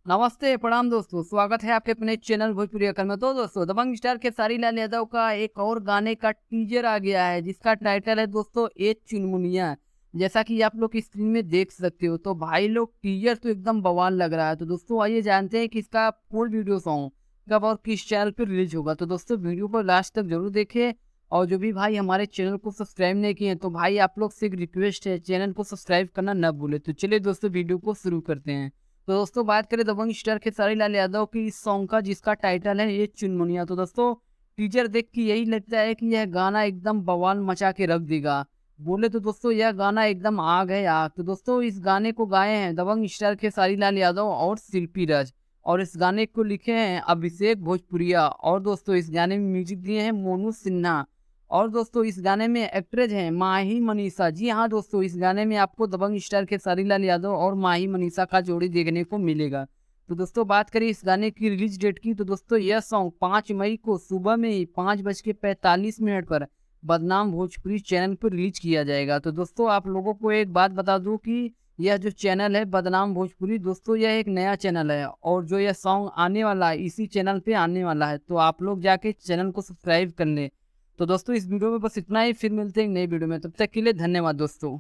नमस्ते, प्रणाम दोस्तों। स्वागत है आपके अपने चैनल भोजपुरी अकल में। तो दोस्तों दबंग स्टार खेसारी लाल यादव का एक और गाने का टीजर आ गया है जिसका टाइटल है दोस्तों ए चुनमुनिया। जैसा कि आप लोग स्क्रीन में देख सकते हो तो भाई लोग टीजर तो एकदम बवाल लग रहा है। तो दोस्तों आइए जानते हैं कि इसका फुल वीडियो सॉन्ग कब और किस चैनल पर रिलीज होगा। तो दोस्तों वीडियो को लास्ट तक जरूर देखें। और जो भी भाई हमारे चैनल को सब्सक्राइब नहीं किए हैं तो भाई आप लोग से एक रिक्वेस्ट है, चैनल को सब्सक्राइब करना न भूले। तो चलिए दोस्तों वीडियो को शुरू करते हैं। तो दोस्तों बात करें दबंग स्टार खेसारी लाल यादव की इस सॉन्ग का जिसका टाइटल है ये चुनमुनिया। तो दोस्तों टीजर देख के यही लगता है कि यह गाना एकदम बवाल मचा के रख देगा। बोले तो दोस्तों यह गाना एकदम आग है आग। तो दोस्तों इस गाने को गाए हैं दबंग स्टार खेसारी लाल यादव और शिल्पी राज। और इस गाने को लिखे हैं अभिषेक भोजपुरिया। और दोस्तों इस गाने में म्यूजिक दिए हैं मोनू सिन्हा। और दोस्तों इस गाने में एक्ट्रेस हैं माही मनीषा। जी हाँ दोस्तों, इस गाने में आपको दबंग स्टार के सारीलाल यादव और माही मनीषा का जोड़ी देखने को मिलेगा। तो दोस्तों बात करें इस गाने की रिलीज डेट की तो दोस्तों यह सॉन्ग 5 मई को सुबह में ही 5:45 पर बदनाम भोजपुरी चैनल पर रिलीज किया जाएगा। तो दोस्तों आप लोगों को एक बात बता दूं कि यह जो चैनल है बदनाम भोजपुरी, दोस्तों यह एक नया चैनल है और जो यह सॉन्ग आने वाला है इसी चैनल पे आने वाला है। तो आप लोग जाके चैनल को सब्सक्राइब कर लें। तो दोस्तों इस वीडियो में बस इतना ही, फिर मिलते हैं एक नई वीडियो में। तब तक के लिए धन्यवाद दोस्तों।